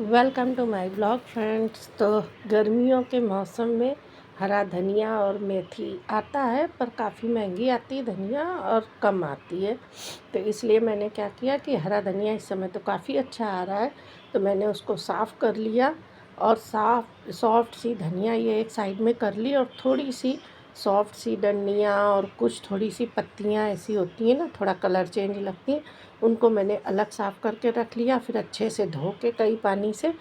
Welcome to my blog friends. तो गर्मियों के मौसम में हरा धनिया और मेथी आता है, पर काफ़ी महंगी आती है धनिया और कम आती है। तो इसलिए मैंने क्या किया कि हरा धनिया इस समय तो काफ़ी अच्छा आ रहा है, तो मैंने उसको साफ़ कर लिया और सॉफ्ट सी धनिया ये एक साइड में कर ली, और थोड़ी सी सॉफ्ट सी डंडियाँ और कुछ थोड़ी सी पत्तियाँ ऐसी होती हैं ना, थोड़ा कलर चेंज लगती हैं, उनको मैंने अलग साफ़ करके रख लिया। फिर अच्छे से धो के कई पानी से,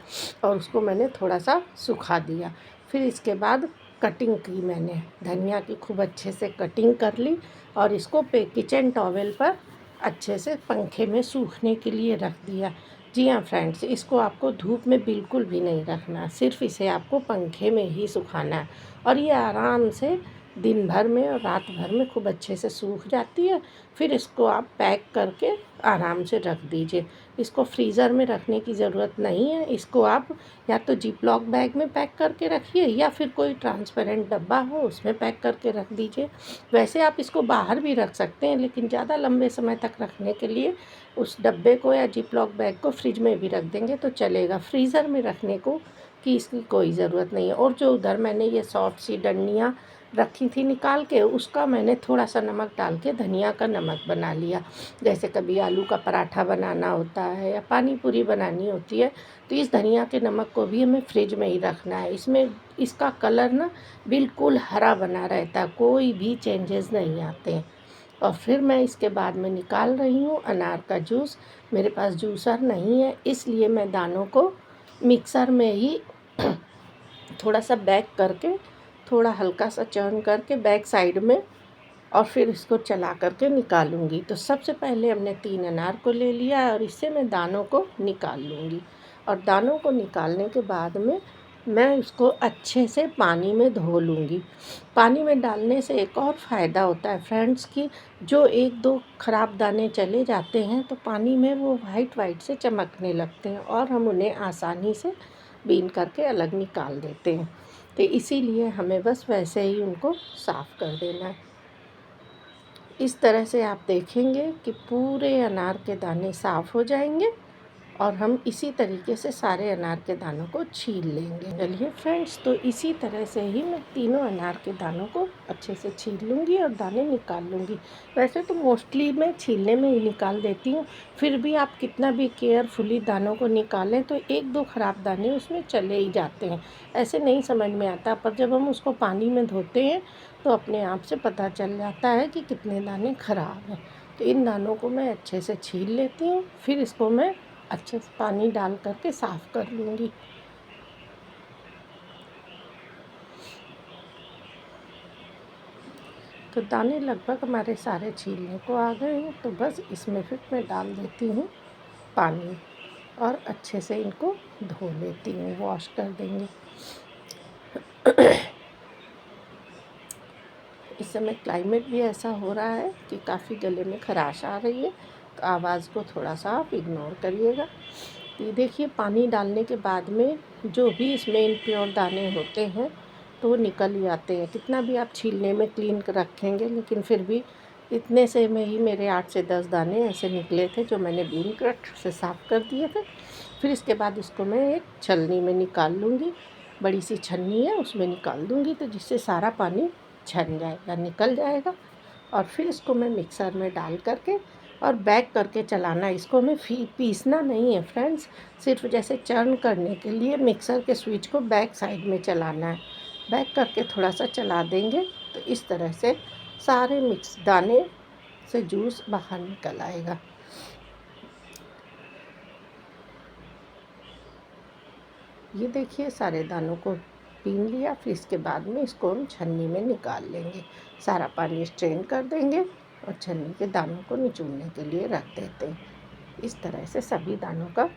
और उसको मैंने थोड़ा सा सुखा दिया। फिर इसके बाद कटिंग की, मैंने धनिया की खूब अच्छे से कटिंग कर ली और इसको किचन टॉवेल पर अच्छे से पंखे में सूखने के लिए रख दिया। जी हाँ फ्रेंड्स, इसको आपको धूप में बिल्कुल भी नहीं रखना, सिर्फ इसे आपको पंखे में ही सुखाना है, और ये आराम से दिन भर में और रात भर में खूब अच्छे से सूख जाती है। फिर इसको आप पैक करके आराम से रख दीजिए। इसको फ्रीज़र में रखने की ज़रूरत नहीं है। इसको आप या तो जिपलॉक बैग में पैक करके रखिए, या फिर कोई ट्रांसपेरेंट डब्बा हो उसमें पैक करके रख दीजिए। वैसे आप इसको बाहर भी रख सकते हैं, लेकिन ज़्यादा लंबे समय तक रखने के लिए उस डब्बे को या जिपलॉक बैग को फ्रिज में भी रख देंगे तो चलेगा। फ्रीज़र में रखने को की इसकी कोई ज़रूरत नहीं है। और जो उधर मैंने ये सॉफ्ट सी डंडियाँ रखी थी निकाल के, उसका मैंने थोड़ा सा नमक डाल के धनिया का नमक बना लिया। जैसे कभी आलू का पराठा बनाना होता है या पानी पूरी बनानी होती है, तो इस धनिया के नमक को भी हमें फ्रिज में ही रखना है। इसमें इसका कलर ना बिल्कुल हरा बना रहता है, कोई भी चेंजेस नहीं आते हैं। और फिर मैं इसके बाद में निकाल रही हूँ अनार का जूस। मेरे पास जूसर नहीं है, इसलिए मैं दानों को मिक्सर में ही थोड़ा सा बैक करके, थोड़ा हल्का सा चर्न करके बैक साइड में, और फिर इसको चला करके निकालूंगी। तो सबसे पहले हमने 3 अनार को ले लिया और इससे मैं दानों को निकाल लूँगी। और दानों को निकालने के बाद में मैं उसको अच्छे से पानी में धो लूँगी। पानी में डालने से एक और फ़ायदा होता है फ्रेंड्स, कि जो 1-2 ख़राब दाने चले जाते हैं तो पानी में वो वाइट वाइट से चमकने लगते हैं, और हम उन्हें आसानी से बीन करके अलग निकाल देते हैं। तो इसीलिए हमें बस वैसे ही उनको साफ़ कर देना है। इस तरह से आप देखेंगे कि पूरे अनार के दाने साफ़ हो जाएंगे, और हम इसी तरीके से सारे अनार के दानों को छील लेंगे। चलिए फ्रेंड्स, तो इसी तरह से ही मैं तीनों अनार के दानों को अच्छे से छील लूँगी और दाने निकाल लूँगी। वैसे तो मोस्टली मैं छीलने में ही निकाल देती हूँ, फिर भी आप कितना भी केयरफुली दानों को निकालें तो 1-2 ख़राब दाने उसमें चले ही जाते हैं। ऐसे नहीं समझ में आता, पर जब हम उसको पानी में धोते हैं तो अपने आप से पता चल जाता है कि कितने दाने ख़राब हैं। तो इन दानों को मैं अच्छे से छील लेती हूँ, फिर इसको मैं अच्छे से पानी डाल करके साफ़ कर लूँगी। तो दाने लगभग हमारे सारे छीलने को आ गए हैं, तो बस इसमें फिर मैं डाल देती हूँ पानी, और अच्छे से इनको धो लेती हूँ, वॉश कर देंगे। इस समय क्लाइमेट भी ऐसा हो रहा है कि काफ़ी गले में खराश आ रही है, तो आवाज़ को थोड़ा सा आप इग्नोर करिएगा। ये देखिए, पानी डालने के बाद में जो भी इसमें इम्प्योर दाने होते हैं तो वो निकल ही आते हैं। कितना भी आप छीलने में क्लीन कर रखेंगे, लेकिन फिर भी इतने से में ही मेरे 8 से 10 दाने ऐसे निकले थे, जो मैंने बीन कट से साफ़ कर दिए थे। फिर इसके बाद इसको मैं एक छलनी में निकाल लूँगी, बड़ी सी छन्नी है उसमें निकाल दूँगी, तो जिससे सारा पानी छन जाएगा, निकल जाएगा। और फिर इसको मैं मिक्सर में डाल करके और बैक करके चलाना। इसको हमें पीसना नहीं है फ्रेंड्स, सिर्फ जैसे चर्न करने के लिए मिक्सर के स्विच को बैक साइड में चलाना है। बैक करके थोड़ा सा चला देंगे तो इस तरह से सारे मिक्स दाने से जूस बाहर निकल आएगा। ये देखिए, सारे दानों को पीन लिया। फिर इसके बाद में इसको हम छन्नी में निकाल लेंगे, सारा पानी स्ट्रेन कर देंगे और छन्नी के दानों को निचोड़ने के लिए रख देते हैं। इस तरह से सभी दानों का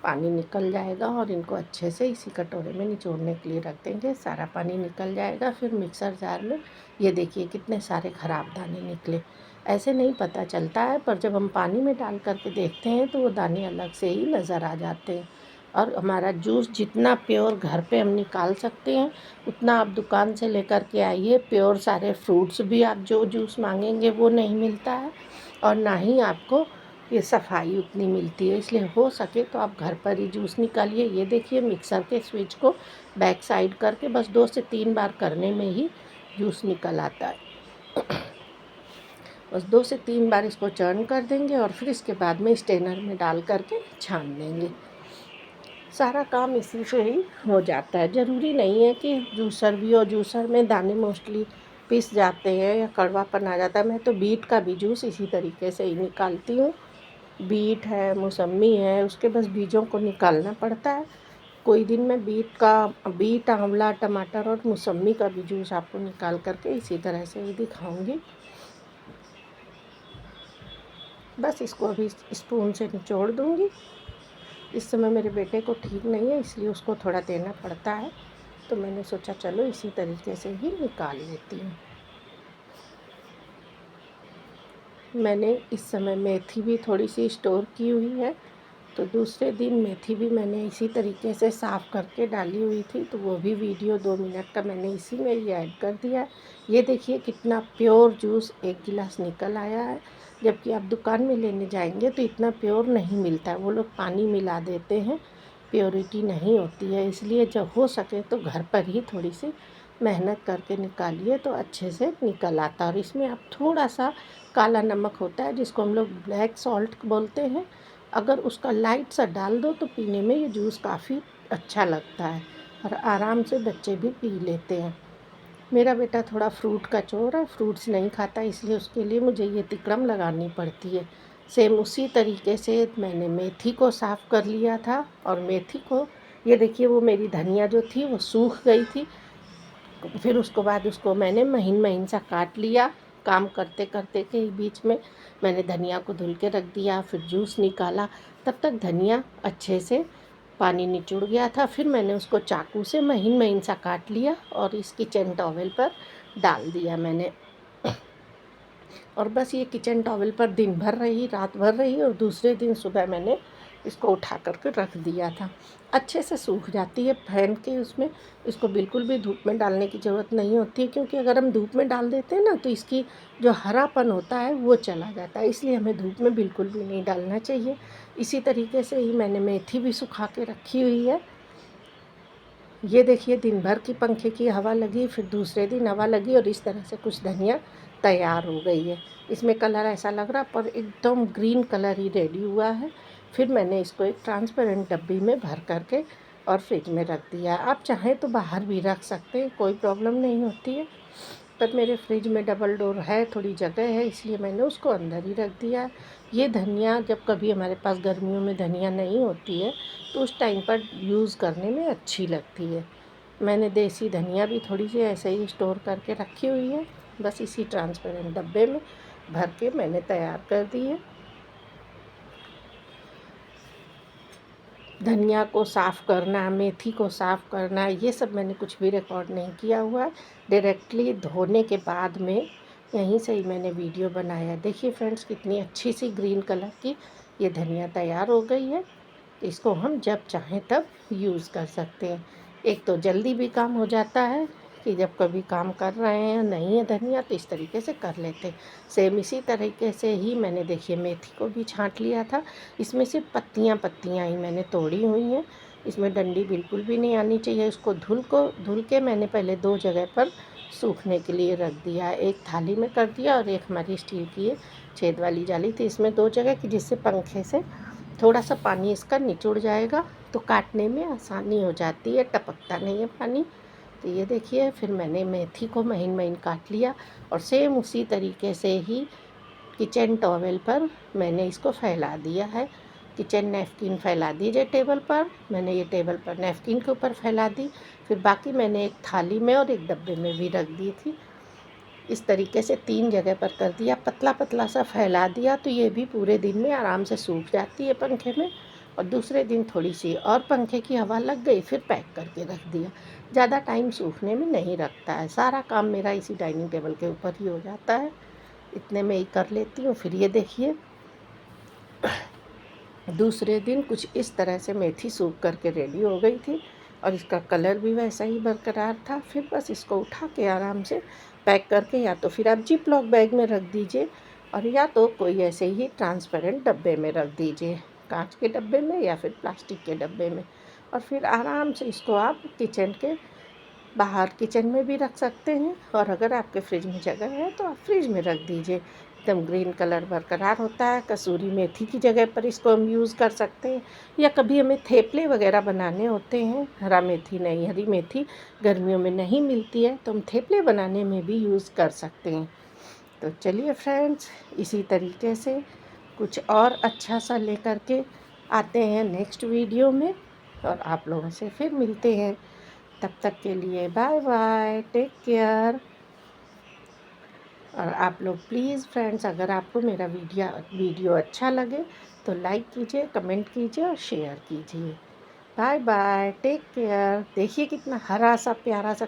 पानी निकल जाएगा, और इनको अच्छे से इसी कटोरे में निचोड़ने के लिए रख देंगे। सारा पानी निकल जाएगा। फिर मिक्सर जार में ये देखिए कितने सारे ख़राब दाने निकले। ऐसे नहीं पता चलता है, पर जब हम पानी में डाल करके देखते हैं तो वो दाने अलग से ही नज़र आ जाते हैं। और हमारा जूस जितना प्योर घर पे हम निकाल सकते हैं, उतना आप दुकान से लेकर के आइए। प्योर सारे फ्रूट्स भी आप जो जूस मांगेंगे वो नहीं मिलता है, और ना ही आपको ये सफाई उतनी मिलती है। इसलिए हो सके तो आप घर पर ही जूस निकालिए। ये देखिए मिक्सर के स्विच को बैक साइड करके बस 2 से 3 बार करने में ही जूस निकल आता है। बस 2 से 3 बार इसको चर्न कर देंगे और फिर इसके बाद में स्ट्रेनर में डाल करके छान देंगे। सारा काम इसी से ही हो जाता है। ज़रूरी नहीं है कि जूसर भी हो, जूसर में दाने मोस्टली पिस जाते हैं या कड़वापन आ जाता है। मैं तो बीट का भी जूस इसी तरीके से ही निकालती हूँ। बीट है, मौसम्मी है, उसके बस बीजों को निकालना पड़ता है। कोई दिन मैं बीट, आंवला, टमाटर और मौसम्मी का भी जूस आपको निकाल करके इसी तरह से ही दिखाऊंगी। बस इसको अभी स्पून से निचोड़ दूंगी। इस समय मेरे बेटे को ठीक नहीं है, इसलिए उसको थोड़ा देना पड़ता है, तो मैंने सोचा चलो इसी तरीके से ही निकाल लेती हूँ। मैंने इस समय मेथी भी थोड़ी सी स्टोर की हुई है, तो दूसरे दिन मेथी भी मैंने इसी तरीके से साफ़ करके डाली हुई थी, तो वो भी वीडियो 2 मिनट का मैंने इसी में ही ऐड कर दिया। ये देखिए कितना प्योर जूस 1 गिलास निकल आया है। जबकि आप दुकान में लेने जाएंगे तो इतना प्योर नहीं मिलता है, वो लोग पानी मिला देते हैं, प्योरिटी नहीं होती है। इसलिए जब हो सके तो घर पर ही थोड़ी सी मेहनत करके निकालिए तो अच्छे से निकल आता है। और इसमें आप थोड़ा सा काला नमक होता है जिसको हम लोग ब्लैक सॉल्ट बोलते हैं, अगर उसका लाइट सा डाल दो तो पीने में ये जूस काफ़ी अच्छा लगता है और आराम से बच्चे भी पी लेते हैं। मेरा बेटा थोड़ा फ्रूट का चोर है, फ्रूट्स नहीं खाता, इसलिए उसके लिए मुझे ये तिकड़म लगानी पड़ती है। सेम उसी तरीके से मैंने मेथी को साफ़ कर लिया था और मेथी को ये देखिए वो मेरी धनिया जो थी वो सूख गई थी। फिर उसको बाद उसको मैंने महीन महीन सा काट लिया। काम करते करते के बीच में मैंने धनिया को धुल के रख दिया, फिर जूस निकाला। तब तक धनिया अच्छे से पानी निचुड़ गया था। फिर मैंने उसको चाकू से महीन महीन सा काट लिया और इस किचन टॉवेल पर डाल दिया मैंने। और बस ये किचन टॉवेल पर दिन भर रही, रात भर रही और दूसरे दिन सुबह मैंने इसको उठा करके रख दिया था। अच्छे से सूख जाती है फैन के उसमें। इसको बिल्कुल भी धूप में डालने की ज़रूरत नहीं होती है, क्योंकि अगर हम धूप में डाल देते हैं ना तो इसकी जो हरापन होता है वो चला जाता है। इसलिए हमें धूप में बिल्कुल भी नहीं डालना चाहिए। इसी तरीके से ही मैंने मेथी भी सुखा के रखी हुई है। ये देखिए दिन भर की पंखे की हवा लगी, फिर दूसरे दिन हवा लगी और इस तरह से कुछ धनिया तैयार हो गई है। इसमें कलर ऐसा लग रहा पर एकदम ग्रीन कलर ही रेडी हुआ है। फिर मैंने इसको एक ट्रांसपेरेंट डब्बी में भर करके और फ्रिज में रख दिया। आप चाहें तो बाहर भी रख सकते हैं, कोई प्रॉब्लम नहीं होती है, पर मेरे फ्रिज में डबल डोर है, थोड़ी जगह है, इसलिए मैंने उसको अंदर ही रख दिया। ये धनिया जब कभी हमारे पास गर्मियों में धनिया नहीं होती है तो उस टाइम पर यूज़ करने में अच्छी लगती है। मैंने देसी धनिया भी थोड़ी सी ऐसे ही स्टोर करके रखी हुई है। बस इसी ट्रांसपेरेंट डब्बे में भर के मैंने तैयार कर दी है। धनिया को साफ़ करना, मेथी को साफ़ करना, ये सब मैंने कुछ भी रिकॉर्ड नहीं किया हुआ है। डायरेक्टली धोने के बाद में यहीं से ही मैंने वीडियो बनाया। देखिए फ्रेंड्स कितनी अच्छी सी ग्रीन कलर की ये धनिया तैयार हो गई है। इसको हम जब चाहें तब यूज़ कर सकते हैं। एक तो जल्दी भी काम हो जाता है कि जब कभी काम कर रहे हैं नहीं है धनिया तो इस तरीके से कर लेते हैं। सेम इसी तरीके से ही मैंने देखिए मेथी को भी छांट लिया था। इसमें सिर्फ पत्तियां पत्तियां ही मैंने तोड़ी हुई हैं, इसमें डंडी बिल्कुल भी नहीं आनी चाहिए। इसको धुल के मैंने पहले 2 जगह पर सूखने के लिए रख दिया। एक थाली में कर दिया और एक हमारी स्टील की छेद वाली जाली थी, इसमें 2 जगह की, जिससे पंखे से थोड़ा सा पानी इसका निचुड़ जाएगा तो काटने में आसानी हो जाती है, टपकता नहीं है पानी। तो ये देखिए फिर मैंने मेथी को महीन महीन काट लिया और सेम उसी तरीके से ही किचन टॉवेल पर मैंने इसको फैला दिया है। किचन नैपकिन फैला दीजिए टेबल पर, मैंने ये टेबल पर नैपकिन के ऊपर फैला दी। फिर बाकी मैंने एक थाली में और एक डब्बे में भी रख दी थी। इस तरीके से 3 जगह पर कर दिया, पतला पतला सा फैला दिया, तो ये भी पूरे दिन में आराम से सूख जाती है पंखे में। और दूसरे दिन थोड़ी सी और पंखे की हवा लग गई, फिर पैक करके रख दिया। ज़्यादा टाइम सूखने में नहीं रखता है, सारा काम मेरा इसी डाइनिंग टेबल के ऊपर ही हो जाता है। इतने में ही कर लेती हूँ। फिर ये देखिए दूसरे दिन कुछ इस तरह से मेथी सूख करके रेडी हो गई थी और इसका कलर भी वैसा ही बरकरार था। फिर बस इसको उठा के आराम से पैक करके या तो फिर आप जिप लॉक बैग में रख दीजिए और या तो कोई ऐसे ही ट्रांसपेरेंट डब्बे में रख दीजिए, कांच के डब्बे में या फिर प्लास्टिक के डब्बे में। और फिर आराम से इसको आप किचन के बाहर किचन में भी रख सकते हैं, और अगर आपके फ्रिज में जगह है तो आप फ्रिज में रख दीजिए। एकदम ग्रीन कलर बरकरार होता है। कसूरी मेथी की जगह पर इसको हम यूज़ कर सकते हैं, या कभी हमें थेपले वगैरह बनाने होते हैं, हरा मेथी नहीं, हरी मेथी गर्मियों में नहीं मिलती है, तो हम थेपले बनाने में भी यूज़ कर सकते हैं। तो चलिए फ्रेंड्स, इसी तरीके से कुछ और अच्छा सा लेकर के आते हैं नेक्स्ट वीडियो में, और आप लोगों से फिर मिलते हैं। तब तक के लिए बाय बाय, टेक केयर। और आप लोग प्लीज़ फ्रेंड्स, अगर आपको मेरा वीडियो अच्छा लगे तो लाइक कीजिए, कमेंट कीजिए और शेयर कीजिए। Bye bye, take care. देखिए कितना हरा सा प्यारा सा